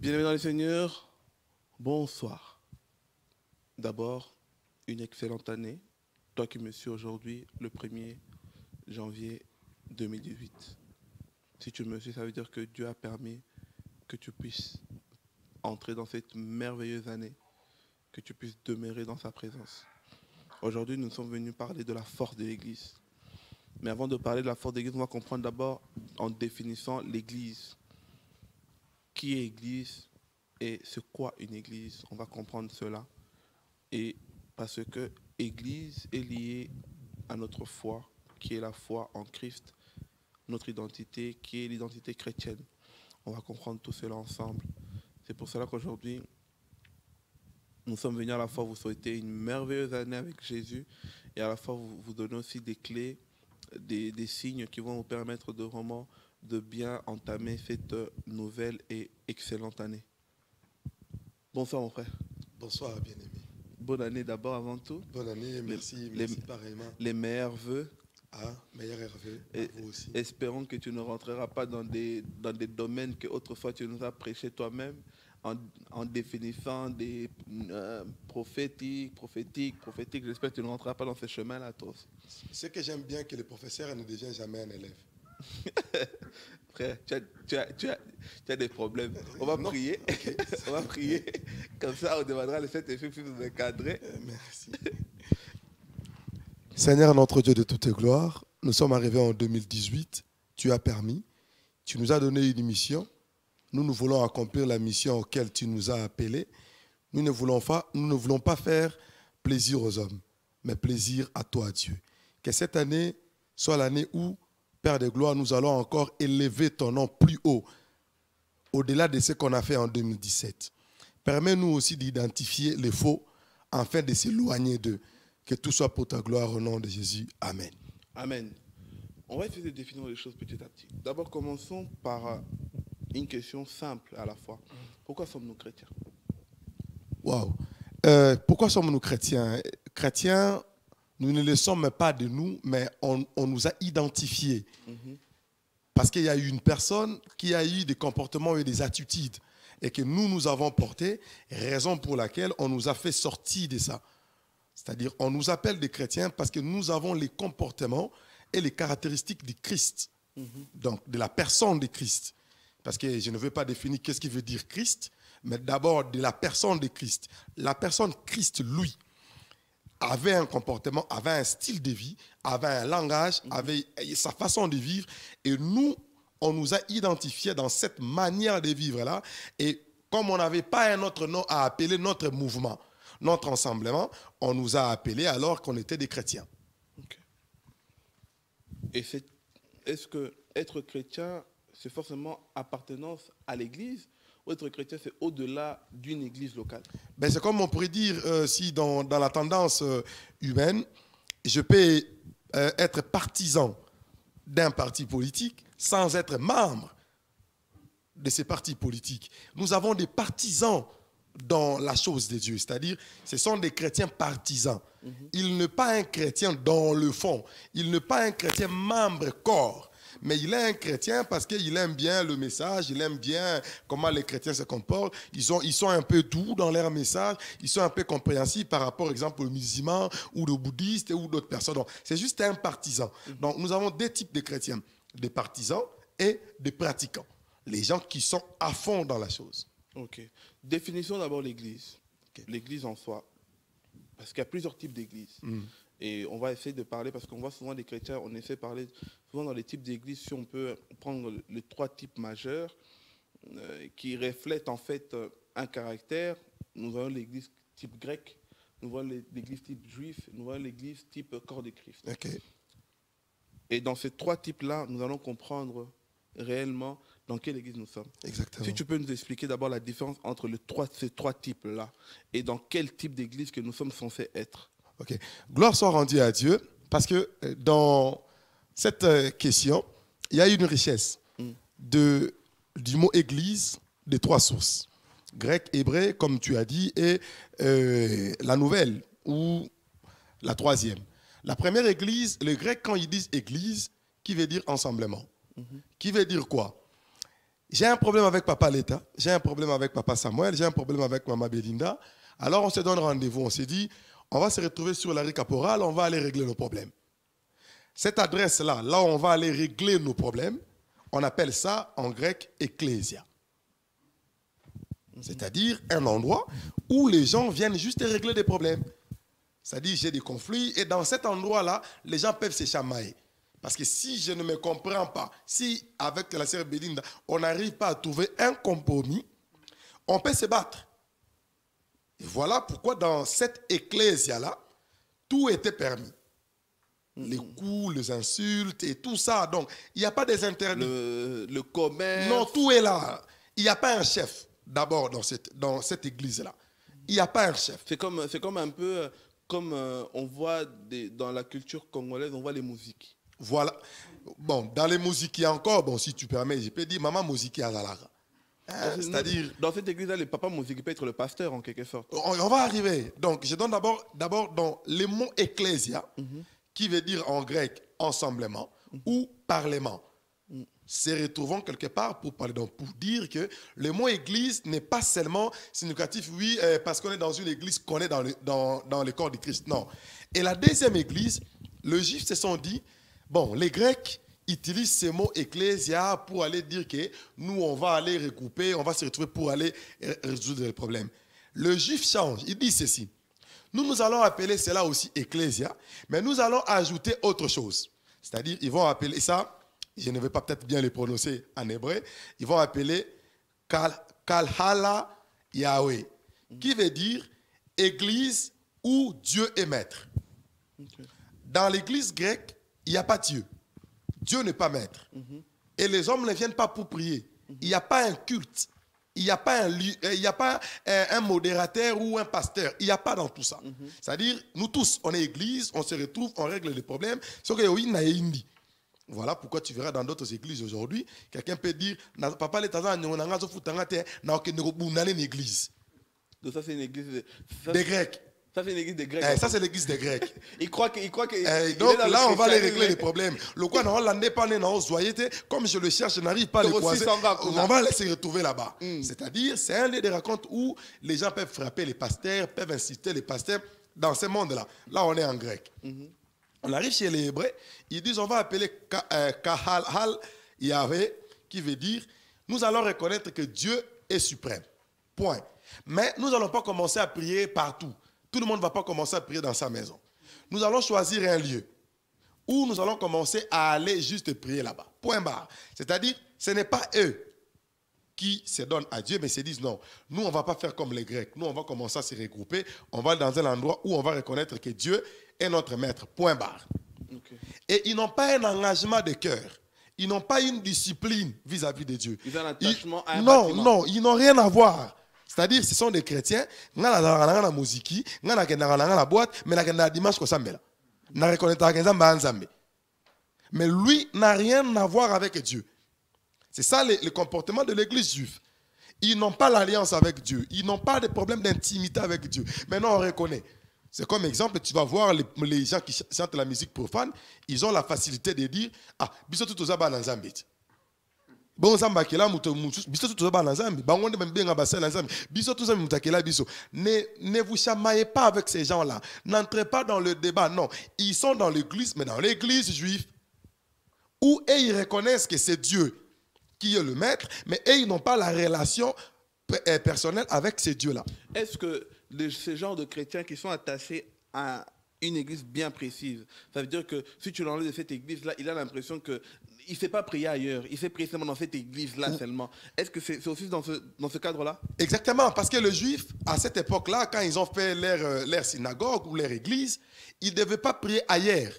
Bien-aimés dans le Seigneur, bonsoir. D'abord, une excellente année. Toi qui me suis aujourd'hui, le 1er janvier 2018. Si tu me suis, ça veut dire que Dieu a permis que tu puisses entrer dans cette merveilleuse année, que tu puisses demeurer dans sa présence. Aujourd'hui, nous sommes venus parler de la force de l'Église. Mais avant de parler de la force de l'Église, on va comprendre d'abord en définissant l'Église. Qui est Église et c'est quoi une Église? On va comprendre cela. Et parce que Église est liée à notre foi, qui est la foi en Christ, notre identité, qui est l'identité chrétienne. On va comprendre tout cela ensemble. C'est pour cela qu'aujourd'hui, nous sommes venus à la fois vous souhaiter une merveilleuse année avec Jésus et à la fois vous donner aussi des clés, des signes qui vont vous permettre de vraiment de bien entamer cette nouvelle et excellente année. Bonsoir mon frère. Bonsoir bien-aimé. Bonne année d'abord avant tout. Bonne année, merci, merci pareillement. Les meilleurs vœux. Ah, meilleurs vœux à vous aussi. Espérons que tu ne rentreras pas dans des domaines que autrefois tu nous as prêché toi-même en définissant des prophétiques. J'espère que tu ne rentreras pas dans ce chemin-là toi aussi. Ce que j'aime bien, que le professeur ne devient jamais un élève. Frère, tu as des problèmes. On va prier. Okay. On va prier. Comme ça, on demandera le Saint-Esprit pour nous encadrer. Merci. Seigneur, notre Dieu de toute gloire, nous sommes arrivés en 2018. Tu as permis. Tu nous as donné une mission. Nous voulons accomplir la mission auquel tu nous as appelés. Nous ne voulons pas faire plaisir aux hommes, mais plaisir à toi, Dieu. Que cette année soit l'année où, Père de gloire, nous allons encore élever ton nom plus haut, au-delà de ce qu'on a fait en 2017. Permets-nous aussi d'identifier les faux, afin de s'éloigner d'eux. Que tout soit pour ta gloire au nom de Jésus. Amen. Amen. On va essayer de définir les choses petit à petit. D'abord, commençons par une question simple à la fois. Pourquoi sommes-nous chrétiens? Waouh. Pourquoi sommes-nous chrétiens? Chrétiens, nous ne le sommes pas de nous, mais on nous a identifiés. Parce qu'il y a eu une personne qui a eu des comportements et des attitudes et que nous avons porté, raison pour laquelle on nous a fait sortir de ça. C'est-à-dire, on nous appelle des chrétiens parce que nous avons les comportements et les caractéristiques du Christ, donc de la personne de Christ. Parce que je ne veux pas définir qu'est-ce qui veut dire Christ, mais d'abord de la personne de Christ. La personne Christ, lui, avait un comportement, avait un style de vie, avait un langage, avait sa façon de vivre. Et nous, on nous a identifiés dans cette manière de vivre-là. Et comme on n'avait pas un autre nom à appeler notre mouvement, notre ensemblement, on nous a appelés alors qu'on était des chrétiens. Okay. Et est-ce que être chrétien, c'est forcément appartenance à l'Église? Ou être chrétien, c'est au-delà d'une église locale? Ben, c'est comme on pourrait dire, si dans la tendance humaine, je peux être partisan d'un parti politique sans être membre de ces partis politiques. Nous avons des partisans dans la chose de Dieu, c'est-à-dire ce sont des chrétiens partisans. Il n'est pas un chrétien dans le fond, il n'est pas un chrétien membre corps, mais il est un chrétien parce qu'il aime bien le message, il aime bien comment les chrétiens se comportent, ils sont un peu doux dans leur message, ils sont un peu compréhensifs par rapport, par exemple, aux musulmans ou aux bouddhistes ou d'autres personnes. C'est juste un partisan. Donc nous avons deux types de chrétiens, des partisans et des pratiquants, les gens qui sont à fond dans la chose. Ok. Définissons d'abord l'Église. Okay. L'Église en soi. Parce qu'il y a plusieurs types d'Églises. Et on va essayer de parler, parce qu'on voit souvent des chrétiens, on essaie de parler souvent dans les types d'églises, si on peut prendre les trois types majeurs qui reflètent en fait un caractère. Nous avons l'Église type grecque, nous avons l'Église type juif, nous avons l'Église type corps de Christ. Okay. Et dans ces trois types-là, nous allons comprendre réellement dans quelle église nous sommes. Exactement. Si tu peux nous expliquer d'abord la différence entre ces trois types-là et dans quel type d'église que nous sommes censés être. Ok. Gloire soit rendue à Dieu, parce que dans cette question, il y a une richesse du mot église de trois sources. Grec, hébreu, comme tu as dit, et la nouvelle, ou la troisième. La première église, les Grecs, quand ils disent église, qui veut dire ensemblement. Qui veut dire quoi? J'ai un problème avec papa Leta, j'ai un problème avec papa Samuel, j'ai un problème avec maman Belinda. Alors on se donne rendez-vous, on s'est dit, on va se retrouver sur la rue Caporal, on va aller régler nos problèmes. Cette adresse-là, là où on va aller régler nos problèmes, on appelle ça en grec ecclésia. C'est-à-dire un endroit où les gens viennent juste régler des problèmes. C'est-à-dire j'ai des conflits et dans cet endroit-là, les gens peuvent se chamailler. Parce que si je ne me comprends pas, si avec la sœur Belinda, on n'arrive pas à trouver un compromis, on peut se battre. Et voilà pourquoi dans cette ecclésia-là, tout était permis. Les coups, les insultes et tout ça. Donc, il n'y a pas des interdits. Le commerce. Non, tout est là. Il n'y a pas un chef, d'abord, dans cette église-là. Il n'y a pas un chef. C'est comme un peu, comme on voit dans la culture congolaise, on voit les musiques. Voilà. Bon, dans les musiques, il y a encore, bon, si tu permets, je peux dire, maman musique à Zalara. C'est-à-dire... Dans cette église-là, le papa musique peut être le pasteur, en quelque sorte. On va arriver. Donc, je donne d'abord dans les mots ecclésia, qui veut dire en grec ensemblement ou parlement. Se retrouvons quelque part pour parler, donc pour dire que le mot église n'est pas seulement significatif, oui, parce qu'on est dans une église qu'on est dans le corps de Christ. Non. Et la deuxième église, les Juifs se sont dit, bon, les Grecs utilisent ce mot ecclésia pour aller dire que nous, on va aller regrouper, on va se retrouver pour aller résoudre les problèmes. Le Juif change, il dit ceci. Nous allons appeler cela aussi ecclésia, mais nous allons ajouter autre chose. C'est-à-dire, ils vont appeler ça, je ne vais pas peut-être bien le prononcer en hébreu, ils vont appeler Kalhala Yahweh, qui veut dire église où Dieu est maître. Okay. Dans l'église grecque, il n'y a pas Dieu. Dieu n'est pas maître. Et les hommes ne viennent pas pour prier. Il n'y a pas un culte. Il n'y a pas un modérateur ou un pasteur. Il n'y a pas dans tout ça. C'est-à-dire, nous tous, on est église, on se retrouve, on règle les problèmes. Voilà pourquoi tu verras dans d'autres églises aujourd'hui, quelqu'un peut dire, papa, les Tanzaniens, on a une église. Donc ça, c'est une église des Grecs. Ça, c'est l'église des Grecs. Ça, c'est l'église des Grecs. Il croit que donc là, on va aller régler les problèmes. Le quoi, comme je le cherche, je n'arrive pas à le croiser. On va aller se retrouver là-bas. C'est-à-dire, c'est un lieu de rencontre où les gens peuvent frapper les pasteurs, peuvent inciter les pasteurs dans ce monde-là. Là, on est en grec. On arrive chez les Hébreux, ils disent on va appeler Kahal Yahweh, qui veut dire nous allons reconnaître que Dieu est suprême. Point. Mais nous n'allons pas commencer à prier partout. Tout le monde ne va pas commencer à prier dans sa maison. Nous allons choisir un lieu où nous allons commencer à aller juste prier là-bas. Point barre. C'est-à-dire, ce n'est pas eux qui se donnent à Dieu, mais se disent non, nous on ne va pas faire comme les Grecs. Nous on va commencer à se regrouper. On va aller dans un endroit où on va reconnaître que Dieu est notre maître. Point barre. Okay. Et ils n'ont pas un engagement de cœur. Ils n'ont pas une discipline vis-à-vis de Dieu. Ils ont un attachement à un non, bâtiment. Non, ils n'ont rien à voir. C'est-à-dire, ce sont des chrétiens, ils ont la musique, ils ont la boîte, mais ils ont la dimanche. Mais lui n'a rien à voir avec Dieu. C'est ça le comportement de l'église juive. Ils n'ont pas l'alliance avec Dieu. Ils n'ont pas de problème d'intimité avec Dieu. Maintenant, on reconnaît. C'est comme exemple, tu vas voir les gens qui chantent la musique profane, ils ont la facilité de dire « Ah, biso tout ça ba nzambe. Bon zamba kela muto biso tout ça ba nzambe. Bangonde benga ba sel nzambe. Biso tout ça mutakela biso. Ne vous chamaillez pas avec ces gens-là. N'entrez pas dans le débat. Non, ils sont dans l'église, mais dans l'église juive où ils reconnaissent que c'est Dieu qui est le maître, mais ils n'ont pas la relation personnelle avec ces dieux-là. Est-ce que ces genres de chrétiens qui sont attachés à une église bien précise, ça veut dire que si tu l'enlèves de cette église-là, il a l'impression qu'il ne fait pas prier ailleurs, il fait prier seulement dans cette église-là seulement. Est-ce que c'est aussi dans ce cadre-là? Exactement, parce que les Juifs, à cette époque-là, quand ils ont fait leur synagogue ou leur église, ils ne devaient pas prier ailleurs.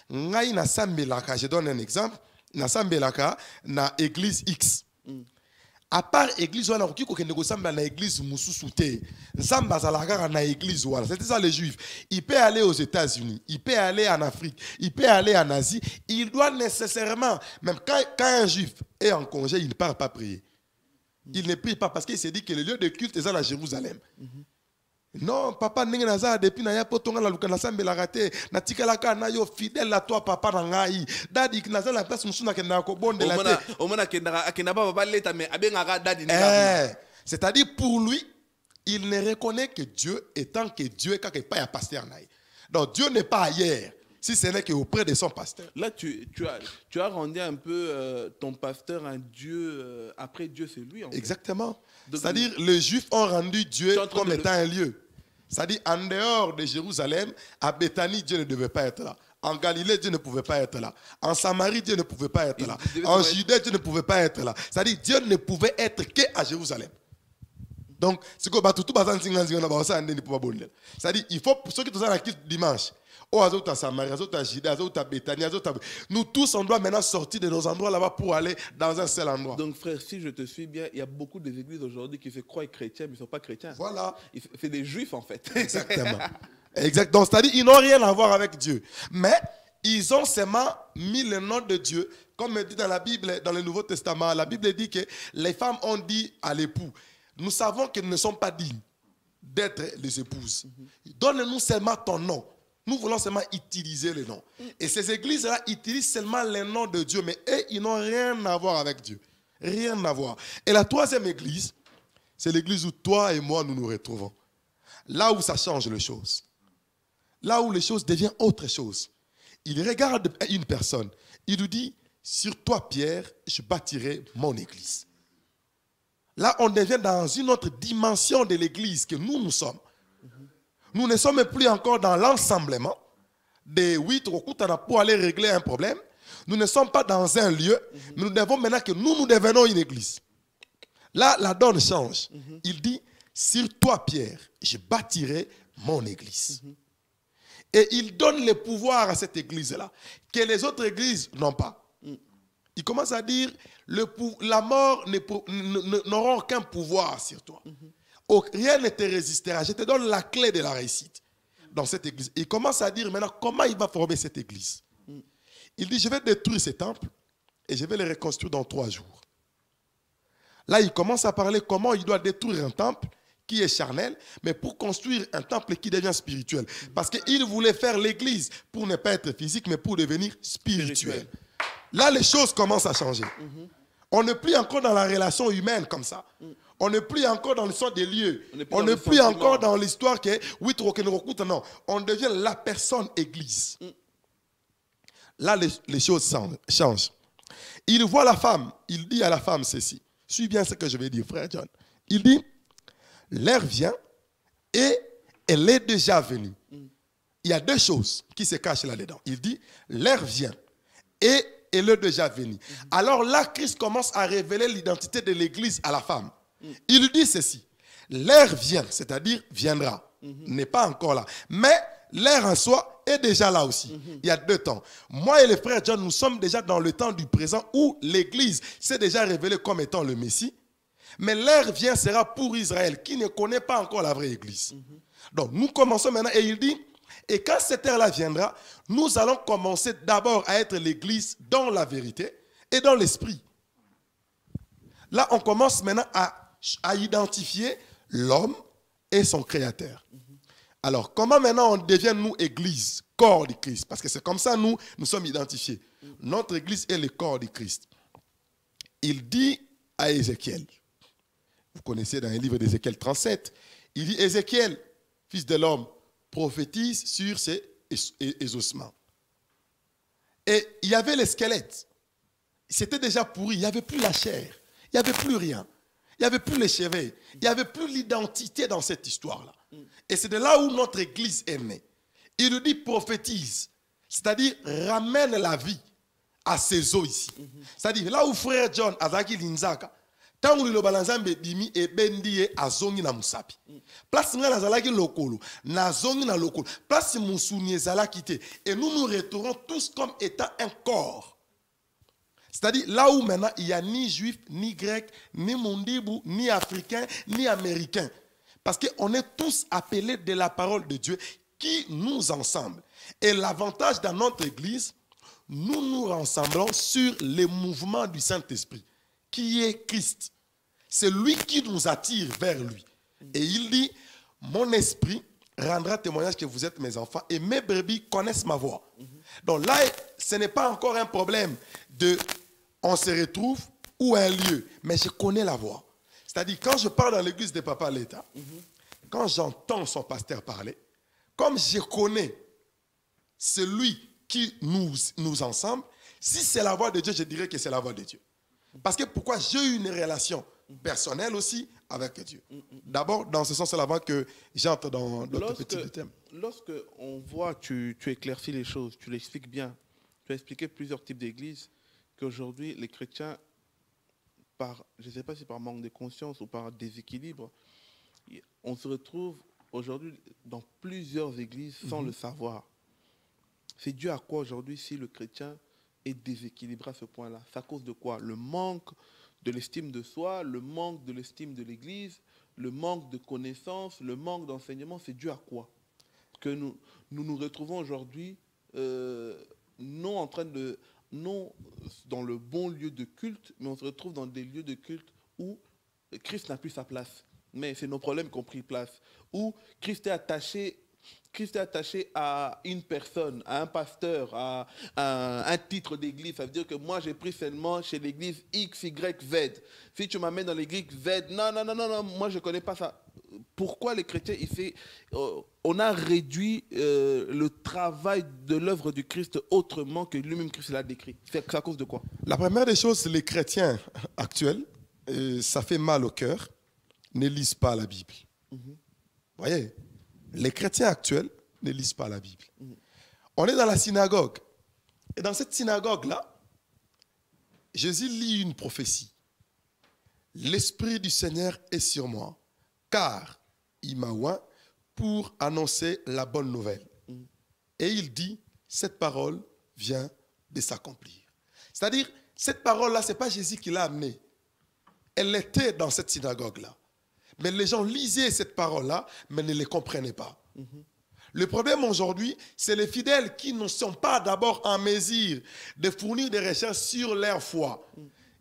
Je donne un exemple. Nasambelaka na église X. À part église wana ko ko négocier na église mususu te. Nzamba zalaka na église wana. C'était ça les Juifs. Il peut aller aux États-Unis, il peut aller en Afrique, il peut aller en Asie, il doit nécessairement, même quand un Juif est en congé, il ne part pas prier. Il ne prie pas parce qu'il s'est dit que le lieu de culte est à Jérusalem. Non, papa, n'est pas depuis na ya potonga la luka na sambe la raté. Na tikalaka na yo fidèle à toi, papa nangai. Dadi na la place musuna ke na ko bonde la té. Omona kenda papa leta mais abengaka dadi c'est-à-dire pour lui, il ne reconnaît que Dieu étant que Dieu quand il pas un pasteur naï. Donc Dieu n'est pas ailleurs. Si ce n'est qu'auprès de son pasteur. Là, tu as rendu un peu ton pasteur un Dieu. Après Dieu, c'est lui. En fait. Exactement. C'est-à-dire, les Juifs ont rendu Dieu comme étant un lieu. C'est-à-dire, en dehors de Jérusalem, à Béthanie, Dieu ne devait pas être là. En Galilée, Dieu ne pouvait pas être là. En Samarie, Dieu ne pouvait pas être là. En Judée, Dieu ne pouvait pas être là. C'est-à-dire, Dieu ne pouvait être qu'à Jérusalem. Donc, c'est que c'est-à-dire, il faut, pour ceux qui sont là dimanche, nous tous, on doit maintenant sortir de nos endroits là-bas pour aller dans un seul endroit. Donc, frère, si je te suis bien, il y a beaucoup d'églises aujourd'hui qui se croient chrétiens, mais ils ne sont pas chrétiens. Voilà. C'est des juifs, en fait. Exactement. Exactement. C'est-à-dire, ils n'ont rien à voir avec Dieu. Mais, ils ont seulement mis le nom de Dieu. Comme dit dans la Bible, dans le Nouveau Testament, la Bible dit que les femmes ont dit à l'époux, nous savons qu'ils ne sont pas dignes d'être les épouses. Donne-nous seulement ton nom. Nous voulons seulement utiliser le nom. Et ces églises-là utilisent seulement le nom de Dieu, mais eux, ils n'ont rien à voir avec Dieu. Rien à voir. Et la troisième église, c'est l'église où toi et moi, nous nous retrouvons. Là où ça change les choses. Là où les choses deviennent autre chose. Il regarde une personne. Il nous dit, sur toi, Pierre, je bâtirai mon église. Là, on devient dans une autre dimension de l'église que nous sommes. Nous ne sommes plus encore dans l'ensemblement des 8 Rokutana pour aller régler un problème. Nous ne sommes pas dans un lieu, mais nous devons maintenant que nous devenons une église. Là, la donne change. Il dit, sur toi, Pierre, je bâtirai mon église. Et il donne le pouvoir à cette église-là, que les autres églises n'ont pas. Il commence à dire, la mort n'aura aucun pouvoir sur toi. Rien ne te résistera. Je te donne la clé de la réussite dans cette église. Il commence à dire maintenant comment il va former cette église. Il dit, je vais détruire ce temple et je vais le reconstruire dans 3 jours. Là, il commence à parler comment il doit détruire un temple qui est charnel, mais pour construire un temple qui devient spirituel. Parce qu'il voulait faire l'église pour ne pas être physique, mais pour devenir spirituel. Là, les choses commencent à changer. On n'est plus encore dans la relation humaine comme ça. On n'est plus encore dans l'histoire des lieux. On n'est plus encore dans l'histoire que oui, non. On devient la personne église. Là, les choses changent. Il voit la femme. Il dit à la femme ceci. Suis bien ce que je vais dire, frère John. Il dit, l'heure vient et elle est déjà venue. Il y a 2 choses qui se cachent là-dedans. Il dit, l'heure vient et elle est déjà venue. Alors là, Christ commence à révéler l'identité de l'église à la femme. Il lui dit ceci, l'heure vient, c'est-à-dire viendra, n'est pas encore là. Mais l'heure en soi est déjà là aussi. Il y a 2 temps. Moi et le frère John, nous sommes déjà dans le temps du présent où l'église s'est déjà révélée comme étant le Messie. Mais l'heure vient sera pour Israël qui ne connaît pas encore la vraie église. Donc nous commençons maintenant et il dit, et quand cette heure-là viendra, nous allons commencer d'abord à être l'église dans la vérité et dans l'esprit. Là, on commence maintenant à identifier l'homme et son créateur. Alors, comment maintenant on devient, nous, église, corps du Christ? Parce que c'est comme ça, nous sommes identifiés. Notre église est le corps du Christ. Il dit à Ézéchiel, vous connaissez dans le livre d'Ézéchiel 37, il dit, Ézéchiel, fils de l'homme, prophétise sur ses ossements. Et il y avait les squelettes. C'était déjà pourri, il n'y avait plus la chair, il n'y avait plus rien. Il n'y avait plus les cheveux. Il n'y avait plus l'identité dans cette histoire-là. Et c'est de là où notre église est née. Il nous dit prophétise. C'est-à-dire ramène la vie à ces eaux ici. C'est-à-dire là où frère John Azaki Linzaka, tant où le balanzambe bimi et bendiye azongi na musapi. Place nga nazalaki lokolo, nazongi na lokolo. Place musuni ezalaki te. Et nous nous retrouvons tous comme étant un corps. C'est-à-dire là où maintenant il n'y a ni juif, ni grec, ni mondibou, ni africain, ni américain. Parce qu'on est tous appelés de la parole de Dieu qui nous ensemble. Et l'avantage dans notre église, nous nous rassemblons sur les mouvements du Saint-Esprit, qui est Christ. C'est lui qui nous attire vers lui. Et il dit, mon esprit rendra témoignage que vous êtes mes enfants et mes brebis connaissent ma voix. Donc là, ce n'est pas encore un problème de on se retrouve ou un lieu, mais je connais la voix. C'est-à-dire, quand je pars dans l'église de Papa Leta, quand j'entends son pasteur parler, comme je connais celui qui nous ensemble, si c'est la voix de Dieu, je dirais que c'est la voix de Dieu. Parce que pourquoi? J'ai eu une relation personnelle aussi avec Dieu. D'abord, dans ce sens-là, avant que j'entre dans d'autres petits thèmes. Lorsque on voit, tu éclaircis les choses, tu l'expliques bien. Tu as expliqué plusieurs types d'églises, qu'aujourd'hui, les chrétiens, je ne sais pas si par manque de conscience ou par déséquilibre, on se retrouve aujourd'hui dans plusieurs églises sans le savoir. C'est dû à quoi aujourd'hui si le chrétien est déséquilibré à ce point-là? C'est à cause de quoi? Le manque de l'estime de soi, le manque de l'estime de l'église, le manque de connaissances, le manque d'enseignement, c'est dû à quoi? Que nous retrouvons aujourd'hui non dans le bon lieu de culte, mais on se retrouve dans des lieux de culte où Christ n'a plus sa place. Mais c'est nos problèmes qui ont pris place. Où Christ est attaché à une personne, à un pasteur, à un titre d'église. Ça veut dire que moi, j'ai pris seulement chez l'église X, Y, Z. Si tu m'amènes dans l'église Z, non, moi, je ne connais pas ça. Pourquoi les chrétiens, on a réduit le travail de l'œuvre du Christ autrement que lui-même Christ l'a décrit? C'est à cause de quoi? La première des choses, les chrétiens actuels, ça fait mal au cœur, ne lisent pas la Bible. Vous voyez? Les chrétiens actuels ne lisent pas la Bible. On est dans la synagogue. Et dans cette synagogue-là, Jésus lit une prophétie. L'Esprit du Seigneur est sur moi, car il m'a oint pour annoncer la bonne nouvelle. Et il dit, cette parole vient de s'accomplir. C'est-à-dire, cette parole-là, ce n'est pas Jésus qui l'a amenée. Elle était dans cette synagogue-là. Mais les gens lisaient cette parole-là, mais ne les comprenaient pas. Le problème aujourd'hui, c'est les fidèles qui ne sont pas d'abord en mesure de fournir des recherches sur leur foi.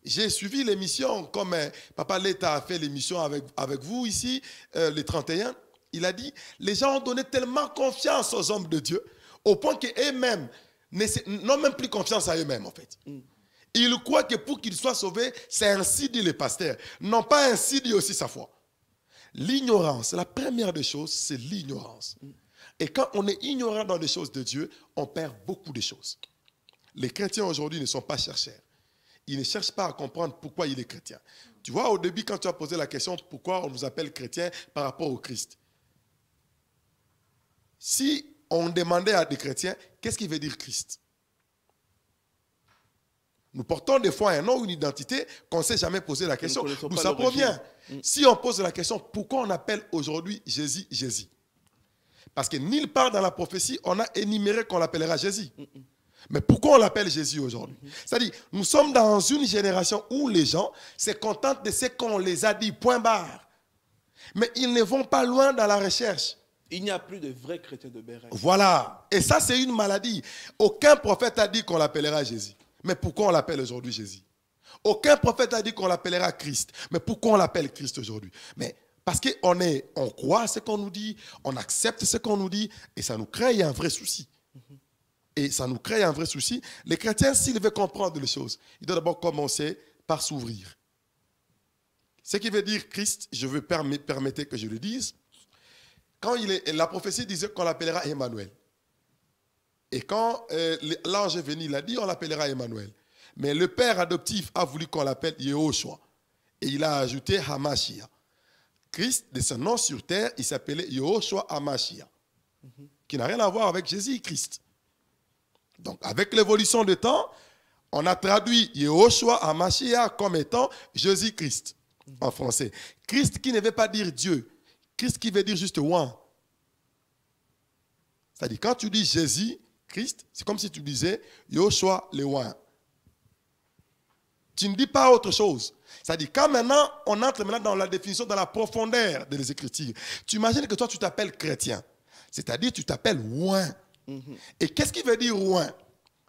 J'ai suivi l'émission, comme Papa Leta a fait l'émission avec vous ici, les 31. Il a dit, les gens ont donné tellement confiance aux hommes de Dieu, au point qu'eux-mêmes n'ont même plus confiance à eux-mêmes, en fait. Ils croient que pour qu'ils soient sauvés, c'est ainsi dit les pasteurs. Non pas ainsi dit aussi sa foi. L'ignorance, la première des choses, c'est l'ignorance. Et quand on est ignorant dans les choses de Dieu, on perd beaucoup de choses. Les chrétiens aujourd'hui ne sont pas chercheurs. Ils ne cherchent pas à comprendre pourquoi il est chrétien. Tu vois, au début, quand tu as posé la question pourquoi on nous appelle chrétiens par rapport au Christ. Si on demandait à des chrétiens, qu'est-ce qui veut dire Christ? Nous portons des fois un nom ou une identité qu'on ne s'est jamais posé la question. D'où ça provient? Si on pose la question, pourquoi on appelle aujourd'hui Jésus, Jésus? Parce que nulle part dans la prophétie, on a énuméré qu'on l'appellera Jésus. Mais pourquoi on l'appelle Jésus aujourd'hui? C'est-à-dire, nous sommes dans une génération où les gens se contentent de ce qu'on les a dit, point barre. Mais ils ne vont pas loin dans la recherche. Il n'y a plus de vrais chrétiens de Béret. Voilà. Et ça, c'est une maladie. Aucun prophète a dit qu'on l'appellera Jésus. Mais pourquoi on l'appelle aujourd'hui Jésus? Aucun prophète a dit qu'on l'appellera Christ. Mais pourquoi on l'appelle Christ aujourd'hui? Mais parce qu'on croit ce qu'on nous dit, on accepte ce qu'on nous dit, et ça nous crée un vrai souci. Et ça nous crée un vrai souci. Les chrétiens, s'ils veulent comprendre les choses, ils doivent d'abord commencer par s'ouvrir. Ce qui veut dire Christ, je veux permettre que je le dise, quand la prophétie disait qu'on l'appellera Emmanuel. Et quand l'ange est venu, il a dit on l'appellera Emmanuel. Mais le père adoptif a voulu qu'on l'appelle Yehoshua. Et il a ajouté Hamashia. Christ, de son nom sur terre, il s'appelait Yehoshua Hamashia. Qui n'a rien à voir avec Jésus-Christ. Donc, avec l'évolution du temps, on a traduit Yehoshua Hamashia comme étant Jésus-Christ en français. Christ qui ne veut pas dire Dieu. Christ qui veut dire juste oint. C'est-à-dire, quand tu dis Jésus, Christ, c'est comme si tu disais Yehoshua le oint. Tu ne dis pas autre chose. C'est-à-dire, quand maintenant, on entre maintenant dans la définition, dans la profondeur des Écritures, tu imagines que toi, tu t'appelles chrétien. C'est-à-dire, tu t'appelles oint. Et qu'est-ce qui veut dire oint?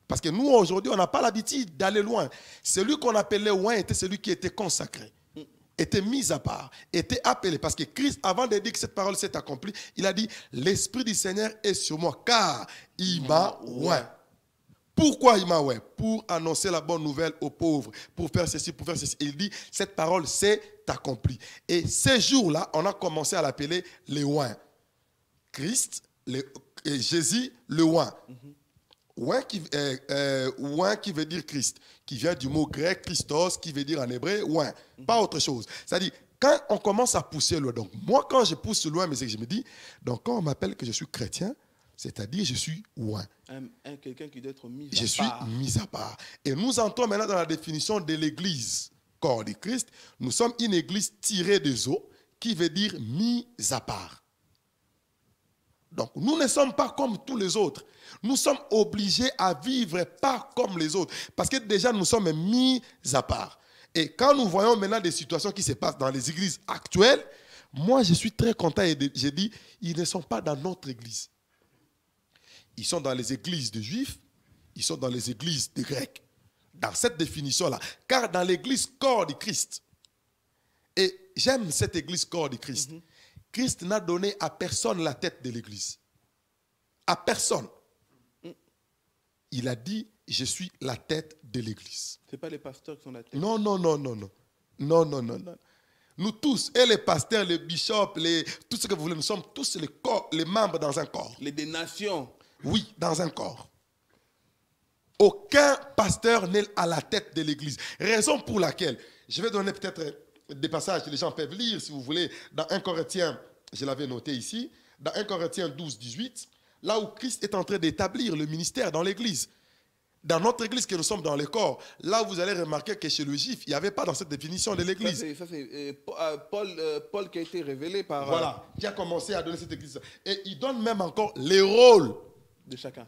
Parce que nous, aujourd'hui, on n'a pas l'habitude d'aller loin. Celui qu'on appelait oint était celui qui était consacré. était mis à part, était appelé. Parce que Christ, avant de dire que cette parole s'est accomplie, il a dit, l'Esprit du Seigneur est sur moi, car il m'a oint. Pourquoi il m'a oint? Pour annoncer la bonne nouvelle aux pauvres, pour faire ceci, pour faire ceci. Il dit, cette parole s'est accomplie. Et ces jours-là, on a commencé à l'appeler les oints. Christ, et Jésus, le oint. Oint qui veut dire Christ, qui vient du mot grec Christos, qui veut dire en hébreu oint, pas autre chose. C'est-à-dire, quand on commence à pousser loin, donc moi quand je pousse loin, mais c'est que je me dis, donc quand on m'appelle que je suis chrétien, c'est-à-dire je suis oint. Quelqu'un qui doit être mis à part. Je suis mis à part. Et nous entrons maintenant dans la définition de l'église, corps de Christ. Nous sommes une église tirée des eaux, qui veut dire mis à part. Donc, nous ne sommes pas comme tous les autres. Nous sommes obligés à vivre pas comme les autres. Parce que déjà, nous sommes mis à part. Et quand nous voyons maintenant des situations qui se passent dans les églises actuelles, moi, je suis très content et j'ai dit, ils ne sont pas dans notre église. Ils sont dans les églises de Juifs, ils sont dans les églises de Grecs. Dans cette définition-là. Car dans l'église corps de Christ, et j'aime cette église corps de Christ, Christ n'a donné à personne la tête de l'église. À personne. Il a dit, je suis la tête de l'église. Ce n'est pas les pasteurs qui sont la tête. Non. Nous tous, et les pasteurs, les bishops, tout ce que vous voulez, nous sommes tous les corps, les membres dans un corps. Les des nations. Oui, dans un corps. Aucun pasteur n'est à la tête de l'église. Raison pour laquelle, je vais donner peut-être des passages que les gens peuvent lire, si vous voulez, dans 1 Corinthiens, je l'avais noté ici, dans 1 Corinthiens 12, 18, là où Christ est en train d'établir le ministère dans l'église. Dans notre église que nous sommes dans le corps, là vous allez remarquer que chez le juif, il n'y avait pas dans cette définition de l'église. Ça c'est Paul qui a été révélé par... Voilà, qui a commencé à donner cette église. Et il donne même encore les rôles de chacun.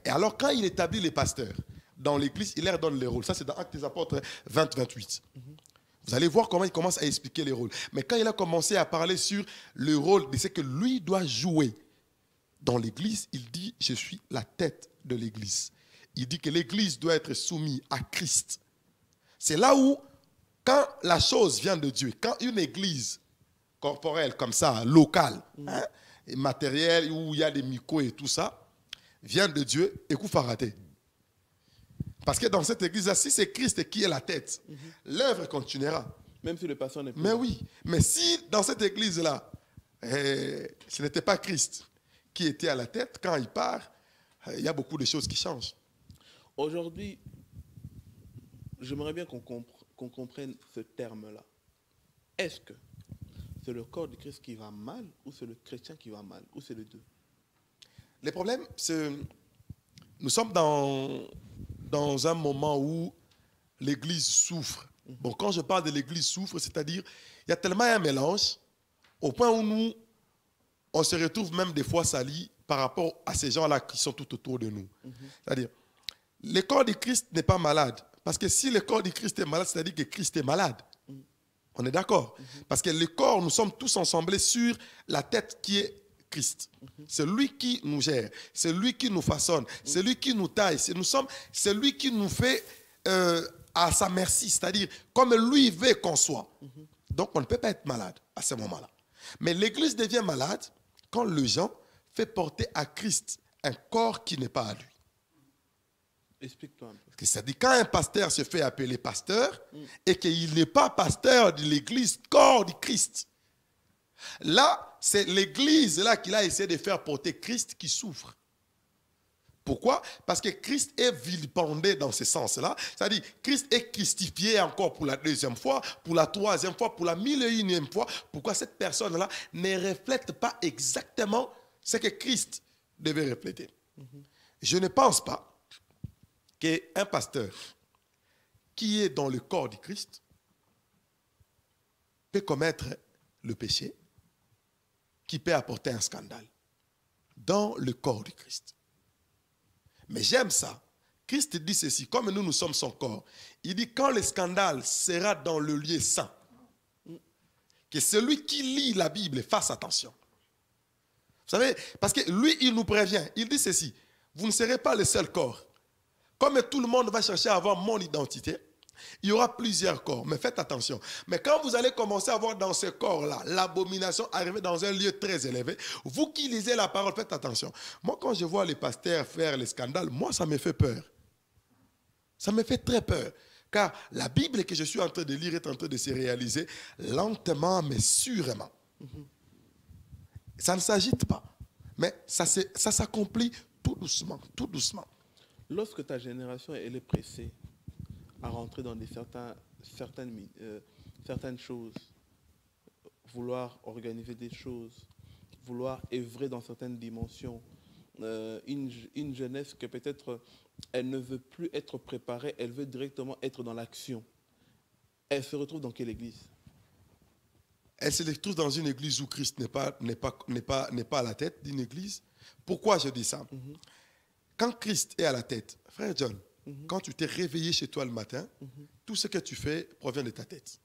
Et alors quand il établit les pasteurs dans l'église, il leur donne les rôles. Ça c'est dans Actes des Apôtres 20, 28. Vous allez voir comment il commence à expliquer les rôles. Mais quand il a commencé à parler sur le rôle de ce que lui doit jouer dans l'église, il dit, je suis la tête de l'église. Il dit que l'église doit être soumise à Christ. C'est là où, quand la chose vient de Dieu, quand une église corporelle comme ça, locale, et matérielle, où il y a des micros et tout ça, vient de Dieu, écoute, faut rater. Parce que dans cette église-là, si c'est Christ qui est la tête, l'œuvre continuera. Même si le pasteur n'est plus Mais là. oui, mais si dans cette église-là, ce n'était pas Christ qui était à la tête, quand il part, il y a beaucoup de choses qui changent. Aujourd'hui, j'aimerais bien qu'on comprenne ce terme-là. Est-ce que c'est le corps de Christ qui va mal ou c'est le chrétien qui va mal ou c'est les deux? Le problème, c'est nous sommes dans un moment où l'Église souffre. Bon, quand je parle de l'Église souffre, c'est-à-dire il y a tellement un mélange au point où on se retrouve même des fois salis par rapport à ces gens-là qui sont tout autour de nous. C'est-à-dire, le corps de Christ n'est pas malade. Parce que si le corps de Christ est malade, c'est-à-dire que Christ est malade. On est d'accord? Parce que le corps, nous sommes tous ensemblés sur la tête qui est Christ. C'est lui qui nous gère, c'est lui qui nous façonne, c'est lui qui nous taille, c'est lui qui nous fait à sa merci, c'est-à-dire comme lui veut qu'on soit. Donc on ne peut pas être malade à ce moment-là. Mais l'Église devient malade quand le gens fait porter à Christ un corps qui n'est pas à lui. Explique-toi un peu. C'est-à-dire quand un pasteur se fait appeler pasteur et qu'il n'est pas pasteur de l'Église, corps du Christ. Là, c'est l'Église là qu'il a essayé de faire porter Christ qui souffre. Pourquoi? Parce que Christ est vilipendé dans ce sens-là. C'est-à-dire, Christ est christifié encore pour la deuxième fois, pour la troisième fois, pour la 1001e fois. Pourquoi cette personne-là ne reflète pas exactement ce que Christ devait refléter? Je ne pense pas qu'un pasteur qui est dans le corps du Christ peut commettre le péché qui peut apporter un scandale dans le corps du Christ. Mais j'aime ça. Christ dit ceci, comme nous sommes son corps. Il dit, quand le scandale sera dans le lieu saint, que celui qui lit la Bible fasse attention. Vous savez, parce que lui, il nous prévient. Il dit ceci, vous ne serez pas le seul corps. Comme tout le monde va chercher à avoir mon identité, Il y aura plusieurs corps, mais faites attention. Mais quand vous allez commencer à voir dans ce corps-là l'abomination arriver dans un lieu très élevé, vous qui lisez la parole, faites attention. Moi, quand je vois les pasteurs faire les scandales, moi, ça me fait peur. Ça me fait très peur. Car la Bible que je suis en train de lire est en train de se réaliser lentement, mais sûrement. Ça ne s'agite pas, mais ça s'accomplit tout doucement, tout doucement. Lorsque ta génération elle est pressée à rentrer dans certaines choses, vouloir organiser des choses, vouloir œuvrer dans certaines dimensions, une jeunesse que peut-être elle ne veut plus être préparée, elle veut directement être dans l'action. Elle se retrouve dans quelle église? Elle se retrouve dans une église où Christ n'est pas à la tête d'une église. Pourquoi je dis ça? Quand Christ est à la tête, frère John, quand tu t'es réveillé chez toi le matin, tout ce que tu fais provient de ta tête.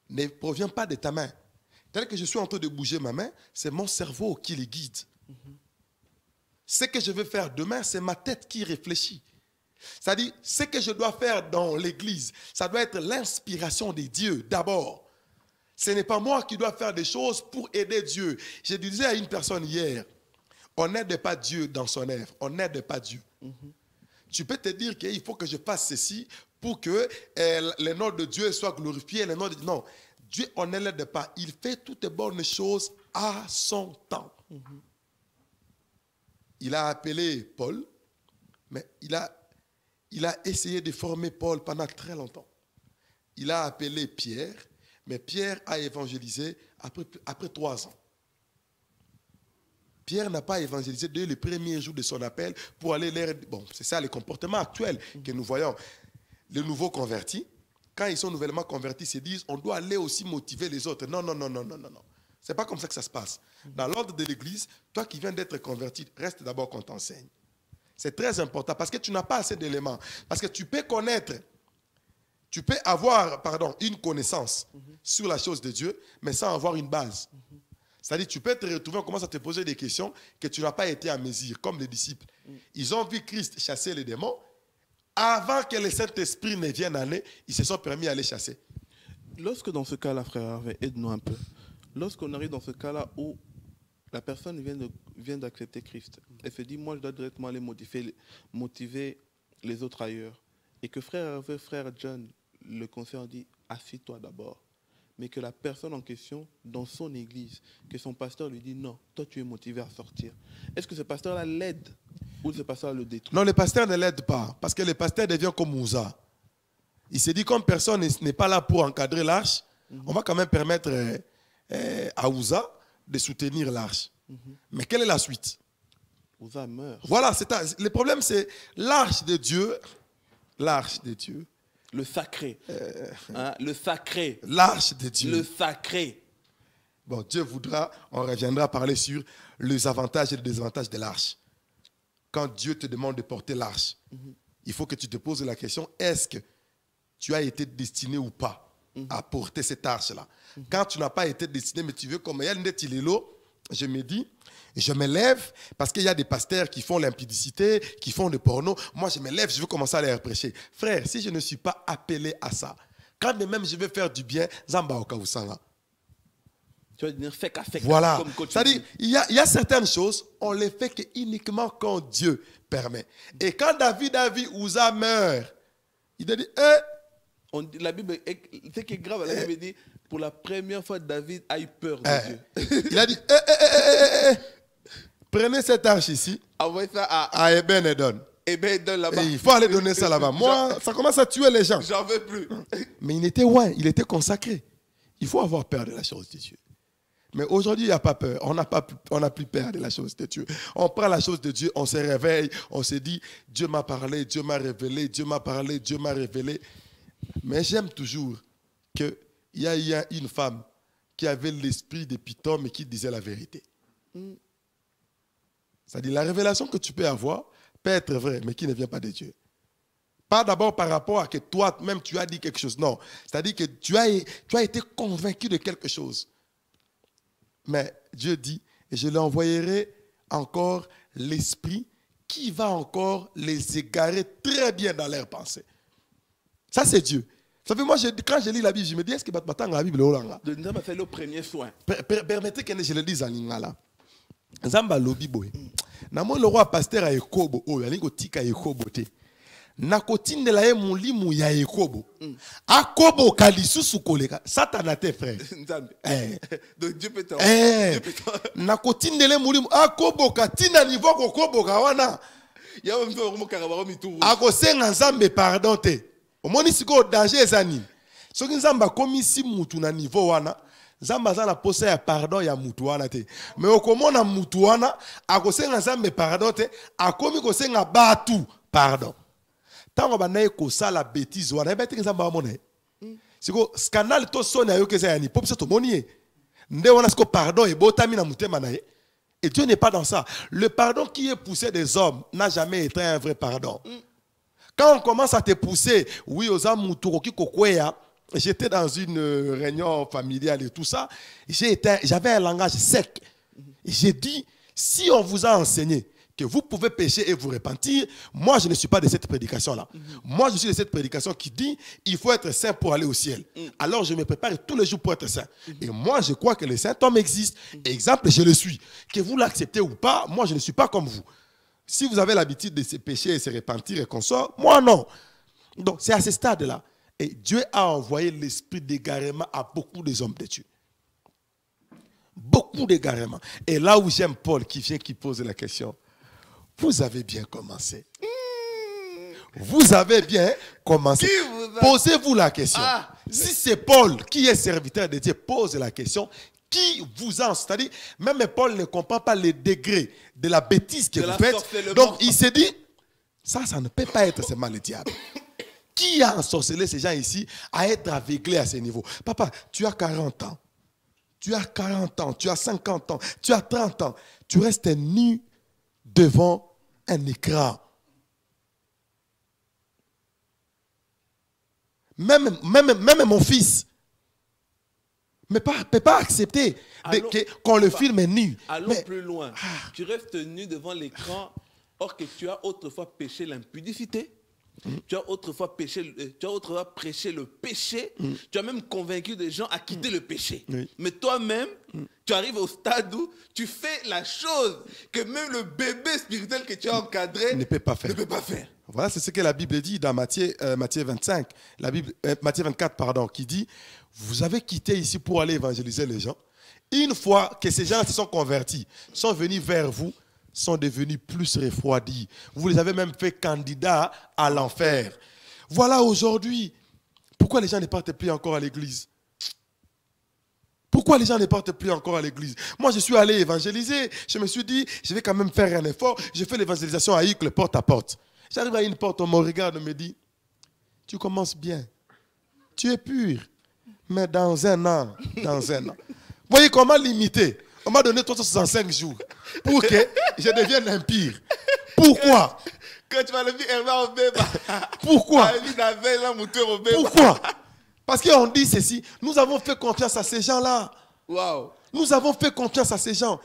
Ne provient pas de ta main. Tel que je suis en train de bouger ma main, c'est mon cerveau qui les guide. Ce que je veux faire demain, c'est ma tête qui réfléchit. C'est-à-dire, ce que je dois faire dans l'église, ça doit être l'inspiration des dieux d'abord. Ce n'est pas moi qui dois faire des choses pour aider Dieu. Je disais à une personne hier, on n'aide pas Dieu dans son œuvre, on n'aide pas Dieu. Tu peux te dire qu'il faut que je fasse ceci pour que le nom de Dieu soit glorifié. Non, Dieu, on ne l'aide pas. Il fait toutes les bonnes choses à son temps. Il a appelé Paul, mais il a essayé de former Paul pendant très longtemps. Il a appelé Pierre, mais Pierre a évangélisé après 3 ans. Pierre n'a pas évangélisé dès le premier jour de son appel pour aller leur... Bon, c'est ça le comportement actuel que nous voyons. Les nouveaux convertis, quand ils sont nouvellement convertis, se disent on doit aller aussi motiver les autres. Non. Ce n'est pas comme ça que ça se passe. Dans l'ordre de l'Église, toi qui viens d'être converti, reste d'abord qu'on t'enseigne. C'est très important parce que tu n'as pas assez d'éléments. Parce que tu peux connaître, tu peux avoir, une connaissance sur la chose de Dieu, mais sans avoir une base. C'est-à-dire, tu peux te retrouver, on commence à te poser des questions que tu n'as pas été à mesure, comme les disciples. Ils ont vu Christ chasser les démons. Avant que le Saint-Esprit ne vienne en eux, ils se sont permis d'aller chasser. Lorsque dans ce cas-là, frère Hervé, aide-nous un peu. Lorsqu'on arrive dans ce cas-là où la personne vient d'accepter Christ, elle se dit, moi je dois directement aller motiver les autres ailleurs. Et que frère Hervé, frère John, le conseiller dit, assis-toi d'abord. Mais que la personne en question, dans son église, que son pasteur lui dit, non, toi tu es motivé à sortir. Est-ce que ce pasteur-là l'aide ou ce pasteur le détruit? Non, le pasteur ne l'aide pas, parce que le pasteur devient comme Moussa. Il s'est dit, comme personne n'est pas là pour encadrer l'arche, on va quand même permettre à Ouza de soutenir l'arche. Mais quelle est la suite? Ouza meurt. Voilà, le problème c'est l'arche de Dieu. L'arche de Dieu. Le sacré. Le sacré. L'arche de Dieu. Le sacré. Bon, Dieu voudra, on reviendra parler sur les avantages et les désavantages de l'arche. Quand Dieu te demande de porter l'arche, il faut que tu te poses la question, est-ce que tu as été destiné ou pas à porter cette arche-là? Quand tu n'as pas été destiné, mais tu veux comme je me dis, je me lève parce qu'il y a des pasteurs qui font l'impudicité, qui font le porno. Moi, je me lève, je veux commencer à leur prêcher. Frère, si je ne suis pas appelé à ça, quand même je veux faire du bien, Zamba Okawusanga. Tu vas devenir fake. Voilà. Comme coach. C'est-à-dire, il y a certaines choses, on les fait que uniquement quand Dieu permet. Et quand David a vu Ouza meurt, il a dit, la Bible, ce qui est grave, la Bible dit, pour la première fois, David a eu peur de Dieu. Il a dit, prenez cette arche ici, envoyez ça à Eben-Edon. Eben-Edon là-bas. Il faut aller donner ça là-bas. Moi, ça commence à tuer les gens. J'en veux plus. Mais il était consacré. Il faut avoir peur de la chose de Dieu. Mais aujourd'hui, il n'y a pas peur. On n'a plus peur de la chose de Dieu. On prend la chose de Dieu, on se réveille, on se dit, Dieu m'a parlé, Dieu m'a révélé, Dieu m'a parlé, Dieu m'a révélé. Mais j'aime toujours qu'il y a une femme qui avait l'esprit de Python, mais qui disait la vérité. C'est-à-dire, la révélation que tu peux avoir peut être vraie, mais qui ne vient pas de Dieu. Pas d'abord par rapport à que toi-même tu as dit quelque chose. Non. C'est-à-dire que tu as été convaincu de quelque chose. Mais Dieu dit, et je leur envoyerai encore l'esprit qui va encore les égarer très bien dans leurs pensées. Ça, c'est Dieu. Ça fait, moi, quand je lis la Bible, je me dis, est-ce que la Bible est de Nzamba fait le premier soin. Permettez que je le dise en lingala. Nzamba lobi boy. Namo le roi pasteur a ekobo o yalingo tika ekobo te. Nakotindela ye mulimu ya ekobo. Akobo kalisusu koleka. Satana te frère. Donc Dieu peut t'en. Nakotindele mulimu akobo katina niveau kokobo kawana. Ya ba mto ko karabaro mituru. Akosenga nzambe pardon te. Omoni siko danger ezani. Soki nzamba komisi mutu na niveau wana. Nzamba za na posa ya pardon ya mutu wana te. Mais okomona mutu wana akosenga nzambe pardon te, akomi kosenga batu pardon. Tango banaye kosala bêtise wana ebeti nzamba amona. Siko scandale to sona yo keza yani pop to monier. Nde wana siko pardon e botami na mutema na ye. Et Dieu n'est pas dans ça. Le pardon qui est poussé des hommes n'a jamais été un vrai pardon. Quand on commence à te pousser, oui, aux âmes muturoki kokweya. J'étais dans une réunion familiale et tout ça. J'avais un langage sec. J'ai dit, si on vous a enseigné que vous pouvez pécher et vous repentir, moi je ne suis pas de cette prédication-là. Moi je suis de cette prédication qui dit, il faut être saint pour aller au ciel. Alors je me prépare tous les jours pour être saint. Et moi je crois que le saint homme existe. Exemple, je le suis. Que vous l'acceptez ou pas, moi je ne suis pas comme vous. Si vous avez l'habitude de se pécher et se repentir et qu'on sort, moi non. Donc c'est à ce stade-là. Et Dieu a envoyé l'esprit d'égarement à beaucoup des hommes de Dieu. Beaucoup d'égarement. Et là où j'aime Paul qui vient, qui pose la question, vous avez bien commencé. Vous avez bien commencé. Posez-vous la question. Si c'est Paul qui est serviteur de Dieu, pose la question. Qui vous a, c'est-à-dire, même Paul ne comprend pas les degrés de la bêtise que vous faites. Donc il s'est dit, ça ne peut pas être seulement le diable. Qui a ensorcelé ces gens ici à être aveuglés à ce niveau? Papa, tu as 40 ans. Tu as 40 ans, tu as 50 ans, tu as 30 ans. Tu restes nu devant un écran. Même mon fils ne peut pas accepter qu'on le filme nu. Allons plus loin. Tu restes nu devant l'écran, or que tu as autrefois péché l'impudicité. Tu as autrefois prêché le péché. Tu as même convaincu des gens à quitter le péché. Mais toi-même, tu arrives au stade où tu fais la chose que même le bébé spirituel que tu as encadré ne peut pas faire. Voilà, c'est ce que la Bible dit dans Matthieu 25, Matthieu 24, pardon, qui dit, vous avez quitté ici pour aller évangéliser les gens. Une fois que ces gens se sont convertis, sont venus vers vous, sont devenus plus refroidis. Vous les avez même fait candidats à l'enfer. Voilà aujourd'hui pourquoi les gens ne partent plus encore à l'église. Pourquoi les gens ne partent plus encore à l'église? Moi, je suis allé évangéliser. Je me suis dit, je vais quand même faire un effort. Je fais l'évangélisation à Icle, porte à porte. J'arrive à une porte, on me regarde, on me dit, tu commences bien. Tu es pur. Mais dans un an. Vous voyez comment limiter? On m'a donné 365 jours pour que je devienne impire. Pourquoi? Quand tu vas le dire, pourquoi? Pourquoi? Parce qu'on dit ceci, nous avons fait confiance à ces gens-là. Wow. Nous avons fait confiance à ces gens.